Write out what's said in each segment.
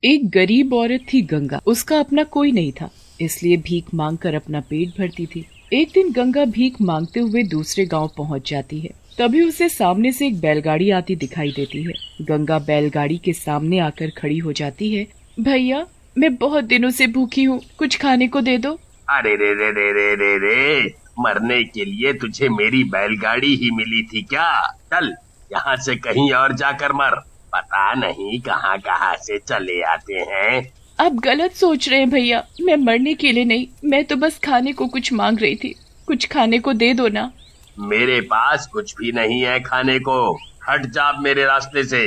एक गरीब औरत थी गंगा। उसका अपना कोई नहीं था, इसलिए भीख मांगकर अपना पेट भरती थी। एक दिन गंगा भीख मांगते हुए दूसरे गांव पहुंच जाती है। तभी उसे सामने से एक बैलगाड़ी आती दिखाई देती है। गंगा बैलगाड़ी के सामने आकर खड़ी हो जाती है। भैया, मैं बहुत दिनों से भूखी हूँ, कुछ खाने को दे दो। अरे रे रे रे रे रे रे, मरने के लिए तुझे मेरी बैलगाड़ी ही मिली थी क्या? चल यहाँ से कहीं और जाकर मर। पता नहीं कहाँ कहाँ से चले आते हैं। आप गलत सोच रहे हैं भैया, मैं मरने के लिए नहीं, मैं तो बस खाने को कुछ मांग रही थी। कुछ खाने को दे दो ना। मेरे पास कुछ भी नहीं है खाने को। हट जा अब मेरे रास्ते से।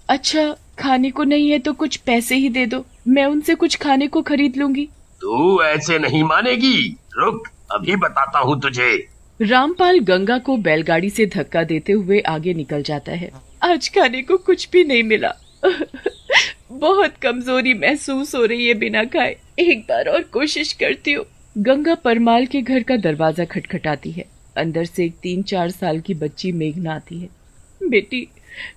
अच्छा, खाने को नहीं है तो कुछ पैसे ही दे दो, मैं उनसे कुछ खाने को खरीद लूंगी। तू ऐसे नहीं मानेगी। रुक, अभी बताता हूँ तुझे। रामपाल गंगा को बैलगाड़ी से धक्का देते हुए आगे निकल जाता है। आज खाने को कुछ भी नहीं मिला। बहुत कमजोरी महसूस हो रही है बिना खाए। एक बार और कोशिश करती हूँ। गंगा परमाल के घर का दरवाजा खटखटाती है। अंदर से एक 3-4 साल की बच्ची मेघना आती है। बेटी,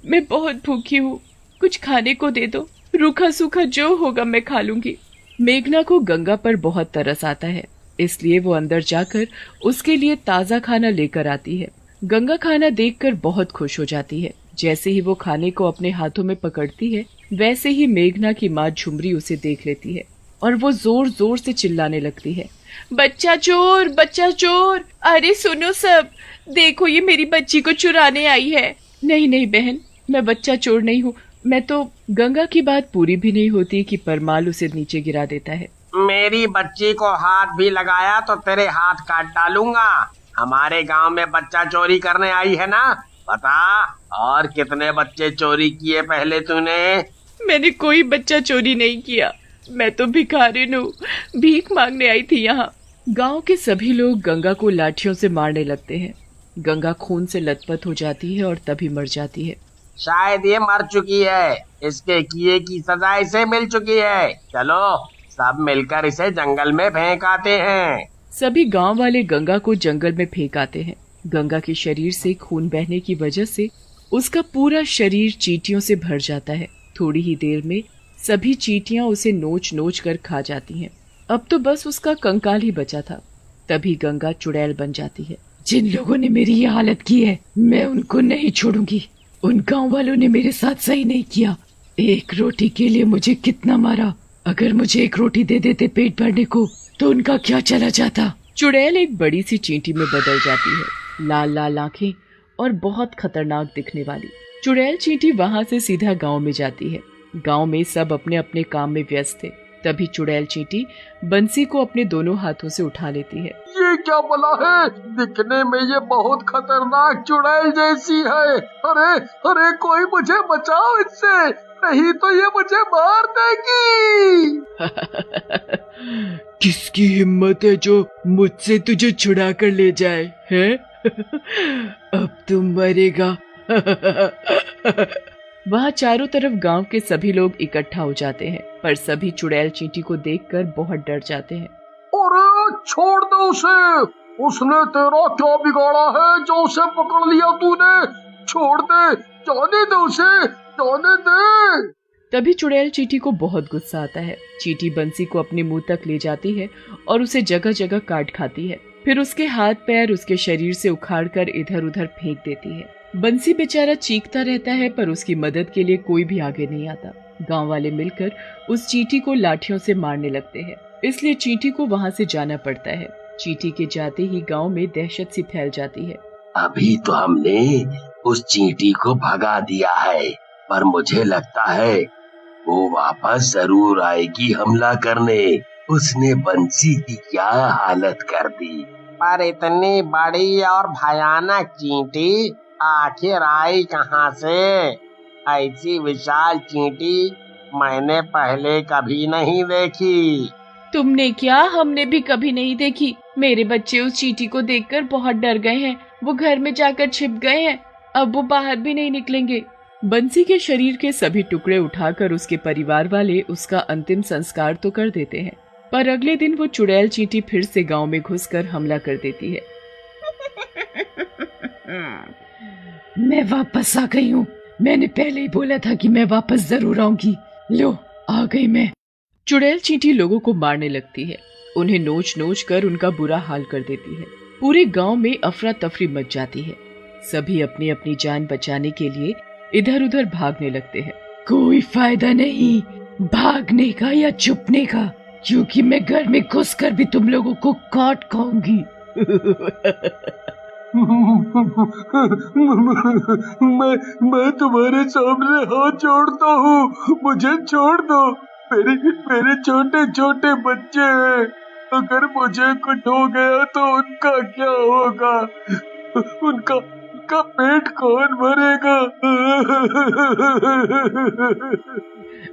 मैं बहुत भूखी हूँ, कुछ खाने को दे दो, रूखा सूखा जो होगा मैं खा लूंगी। मेघना को गंगा पर बहुत तरस आता है, इसलिए वो अंदर जाकर उसके लिए ताजा खाना लेकर आती है। गंगा खाना देखकर बहुत खुश हो जाती है। जैसे ही वो खाने को अपने हाथों में पकड़ती है, वैसे ही मेघना की माँ झुमरी उसे देख लेती है और वो जोर जोर से चिल्लाने लगती है। बच्चा चोर, बच्चा चोर, अरे सुनो सब, देखो ये मेरी बच्ची को चुराने आई है। नहीं नहीं बहन, मैं बच्चा चोर नहीं हूँ, मैं तो। गंगा की बात पूरी भी नहीं होती कि परमाल उसे नीचे गिरा देता है। मेरी बच्ची को हाथ भी लगाया तो तेरे हाथ काट डालूंगा। हमारे गांव में बच्चा चोरी करने आई है ना? बता, और कितने बच्चे चोरी किए पहले तूने? मैंने कोई बच्चा चोरी नहीं किया, मैं तो भिखारिन हूँ, भीख मांगने आई थी यहाँ। गांव के सभी लोग गंगा को लाठियों से मारने लगते हैं। गंगा खून से लथपथ हो जाती है और तभी मर जाती है। शायद ये मर चुकी है। इसके किए की सजा इसे मिल चुकी है। चलो सब मिलकर इसे जंगल में फेंक आते हैं। सभी गांव वाले गंगा को जंगल में फेंक आते हैं। गंगा के शरीर से खून बहने की वजह से उसका पूरा शरीर चींटियों से भर जाता है। थोड़ी ही देर में सभी चींटियां उसे नोच नोच कर खा जाती हैं। अब तो बस उसका कंकाल ही बचा था। तभी गंगा चुड़ैल बन जाती है। जिन लोगों ने मेरी ये हालत की है, मैं उनको नहीं छोड़ूंगी। उन गांव वालों ने मेरे साथ सही नहीं किया। एक रोटी के लिए मुझे कितना मारा। अगर मुझे एक रोटी दे देते पेट भरने को, तो उनका क्या चला जाता। चुड़ैल एक बड़ी सी चींटी में बदल जाती है, लाल लाल आंखें और बहुत खतरनाक दिखने वाली। चुड़ैल चींटी वहां से सीधा गांव में जाती है। गांव में सब अपने अपने काम में व्यस्त थे। तभी चुड़ैल चींटी बंसी को अपने दोनों हाथों से उठा लेती है। ये क्या बला है? दिखने में ये बहुत खतरनाक चुड़ैल जैसी है। अरे अरे, कोई मुझे बचाओ इससे, नहीं तो ये मुझे मार देगी। किसकी हिम्मत है जो मुझसे तुझे छुड़ा कर ले जाए, है? अब तुम मरेगा। वहाँ चारों तरफ गांव के सभी लोग इकट्ठा हो जाते हैं, पर सभी चुड़ैल चींटी को देखकर बहुत डर जाते हैं। अरे छोड़ दो उसे, उसने तेरा क्या बिगाड़ा है जो उसे पकड़ लिया तूने? छोड़ दे, जाने दे उसे, जाने दे। तभी चुड़ैल चींटी को बहुत गुस्सा आता है। चींटी बंसी को अपने मुंह तक ले जाती है और उसे जगह जगह काट खाती है। फिर उसके हाथ पैर उसके शरीर से उखाड़कर इधर उधर फेंक देती है। बंसी बेचारा चीखता रहता है, पर उसकी मदद के लिए कोई भी आगे नहीं आता। गांव वाले मिलकर उस चींटी को लाठियों से मारने लगते हैं, इसलिए चींटी को वहां से जाना पड़ता है। चींटी के जाते ही गांव में दहशत सी फैल जाती है। अभी तो हमने उस चींटी को भगा दिया है, पर मुझे लगता है वो वापस जरूर आएगी हमला करने। उसने बंसी की क्या हालत कर दी। पर इतनी बड़ी और भयानक चींटी आखिर आई कहाँ से? ऐसी विशाल चींटी मैंने पहले कभी नहीं देखी। तुमने क्या? हमने भी कभी नहीं देखी। मेरे बच्चे उस चींटी को देखकर बहुत डर गए हैं, वो घर में जाकर छिप गए हैं, अब वो बाहर भी नहीं निकलेंगे। बंसी के शरीर के सभी टुकड़े उठाकर उसके परिवार वाले उसका अंतिम संस्कार तो कर देते हैं, पर अगले दिन वो चुड़ैल चींटी फिर से गांव में घुसकर हमला कर देती है। मैं वापस आ गई हूँ। मैंने पहले ही बोला था कि मैं वापस जरूर आऊंगी। लो, आ गई मैं। चुड़ैल चींटी लोगों को मारने लगती है, उन्हें नोच नोच कर उनका बुरा हाल कर देती है। पूरे गांव में अफरा तफरी मच जाती है। सभी अपनी अपनी जान बचाने के लिए इधर उधर भागने लगते हैं। कोई फायदा नहीं भागने का या छुपने का, क्योंकि मैं घर में घुसकर भी तुम लोगों को काट खाऊंगी। मैं तुम्हारे सामने हाथ जोड़ता हूँ, मुझे छोड़ दो। मेरे छोटे छोटे बच्चे हैं, अगर मुझे कुछ हो गया तो उनका क्या होगा? उनका पेट कौन भरेगा?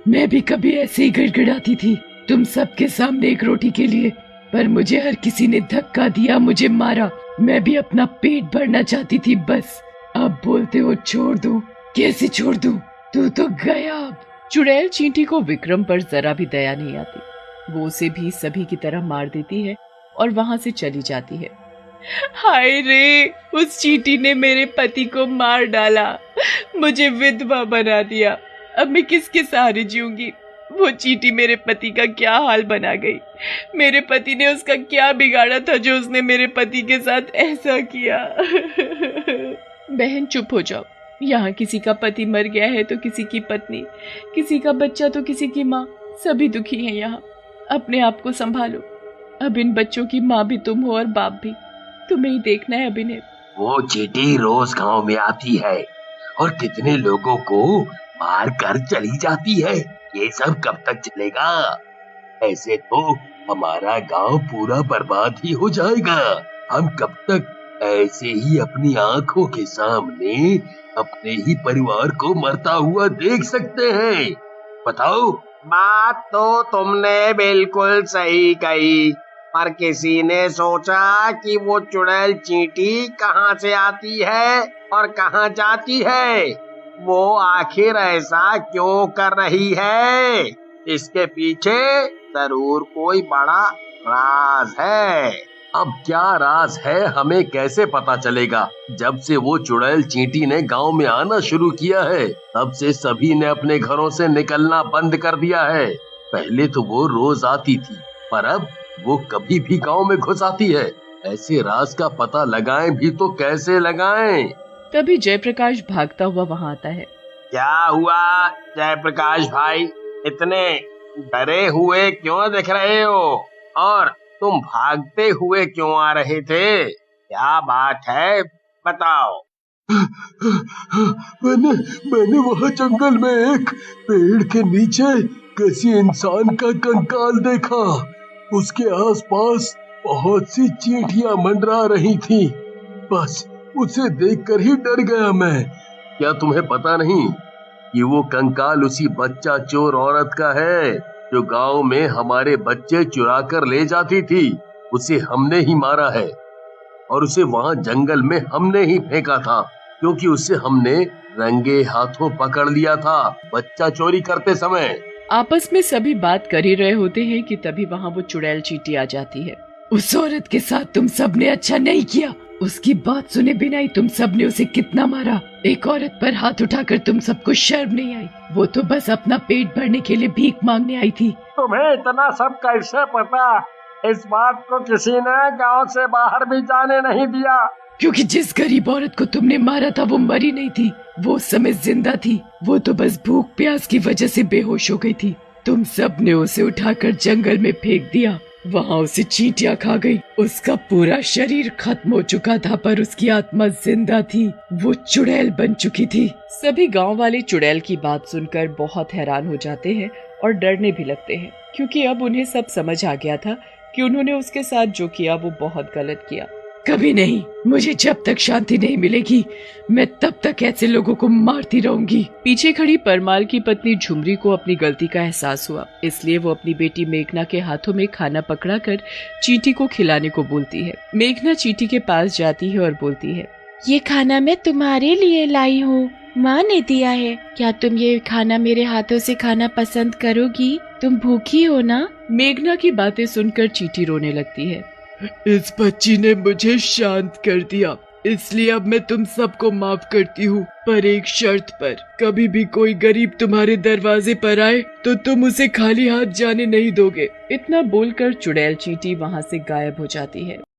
मैं भी कभी ऐसे ही गिड़गिड़ाती थी तुम सबके सामने एक रोटी के लिए, पर मुझे हर किसी ने धक्का दिया, मुझे मारा। मैं भी अपना पेट भरना चाहती थी बस। अब बोलते हो छोड़ दूं? कैसे छोड़ दूं? तू तो गया। चुड़ैल चींटी को विक्रम पर जरा भी दया नहीं आती। वो उसे भी सभी की तरह मार देती है और वहां से चली जाती है। हाय रे, उस चींटी ने मेरे पति को मार डाला, मुझे विधवा बना दिया। अब मैं किसके सहारे जीऊंगी? वो चींटी मेरे पति का क्या हाल बना गई। मेरे पति ने उसका क्या बिगाड़ा था जो उसने मेरे पति के साथ ऐसा किया। बहन चुप हो जाओ। यहाँ किसी का पति मर गया है तो किसी की पत्नी, किसी का बच्चा तो किसी की माँ, सभी दुखी हैं यहाँ। अपने आप को संभालो। अब इन बच्चों की माँ भी तुम हो और बाप भी। तुम्हें ही देखना है अभिनय। वो चींटी रोज गांव में आती है और कितने लोगों को मार कर चली जाती है। ये सब कब तक चलेगा? ऐसे तो हमारा गांव पूरा बर्बाद ही हो जाएगा। हम कब तक ऐसे ही अपनी आंखों के सामने अपने ही परिवार को मरता हुआ देख सकते हैं? बताओ। बात तो तुमने बिल्कुल सही कही, पर किसी ने सोचा कि वो चुड़ैल चींटी कहाँ से आती है और कहाँ जाती है? वो आखिर ऐसा क्यों कर रही है? इसके पीछे जरूर कोई बड़ा राज है। अब क्या राज है हमें कैसे पता चलेगा? जब से वो चुड़ैल चींटी ने गांव में आना शुरू किया है, तब से सभी ने अपने घरों से निकलना बंद कर दिया है। पहले तो वो रोज आती थी, पर अब वो कभी भी गांव में घुस आती है। ऐसे राज का पता लगाएं भी तो कैसे लगाएं? तभी जयप्रकाश भागता हुआ वहां आता है। क्या हुआ जयप्रकाश भाई, इतने डरे हुए क्यों दिख रहे हो? और तुम भागते हुए क्यों आ रहे थे? क्या बात है, बताओ। मैंने वहाँ जंगल में एक पेड़ के नीचे किसी इंसान का कंकाल देखा। उसके आसपास बहुत सी चींटियां मंडरा रही थी। बस उसे देखकर ही डर गया मैं। क्या तुम्हें पता नहीं कि वो कंकाल उसी बच्चा चोर औरत का है जो गांव में हमारे बच्चे चुरा कर ले जाती थी? उसे हमने ही मारा है और उसे वहां जंगल में हमने ही फेंका था, क्योंकि उसे हमने रंगे हाथों पकड़ लिया था बच्चा चोरी करते समय। आपस में सभी बात कर ही रहे होते हैं कि तभी वहाँ वो चुड़ैल चींटी आ जाती है। उस औरत के साथ तुम सब ने अच्छा नहीं किया। उसकी बात सुने बिना ही तुम सब ने उसे कितना मारा। एक औरत पर हाथ उठाकर तुम सबको शर्म नहीं आई? वो तो बस अपना पेट भरने के लिए भीख मांगने आई थी। तुम्हें इतना सब कैसे पता? इस बात को किसी ने गांव से बाहर भी जाने नहीं दिया। क्योंकि जिस गरीब औरत को तुमने मारा था वो मरी नहीं थी, वो उस समय जिंदा थी। वो तो बस भूख प्यास की वजह से बेहोश हो गई थी। तुम सब ने उसे उठाकर जंगल में फेंक दिया। वहाँ उसे चींटियां खा गई। उसका पूरा शरीर खत्म हो चुका था, पर उसकी आत्मा जिंदा थी। वो चुड़ैल बन चुकी थी। सभी गांव वाले चुड़ैल की बात सुनकर बहुत हैरान हो जाते हैं और डरने भी लगते हैं, क्योंकि अब उन्हें सब समझ आ गया था कि उन्होंने उसके साथ जो किया वो बहुत गलत किया। कभी नहीं, मुझे जब तक शांति नहीं मिलेगी मैं तब तक ऐसे लोगों को मारती रहूंगी। पीछे खड़ी परमार की पत्नी झुमरी को अपनी गलती का एहसास हुआ, इसलिए वो अपनी बेटी मेघना के हाथों में खाना पकड़ाकर चींटी को खिलाने को बोलती है। मेघना चींटी के पास जाती है और बोलती है, ये खाना मैं तुम्हारे लिए लाई हूँ, माँ ने दिया है। क्या तुम ये खाना मेरे हाथों से खाना पसंद करोगी? तुम भूखी हो ना? मेघना की बातें सुनकर चींटी रोने लगती है। इस बच्ची ने मुझे शांत कर दिया। इसलिए अब मैं तुम सबको माफ करती हूँ, पर एक शर्त पर। कभी भी कोई गरीब तुम्हारे दरवाजे पर आए तो तुम उसे खाली हाथ जाने नहीं दोगे। इतना बोलकर चुड़ैल चींटी वहाँ से गायब हो जाती है।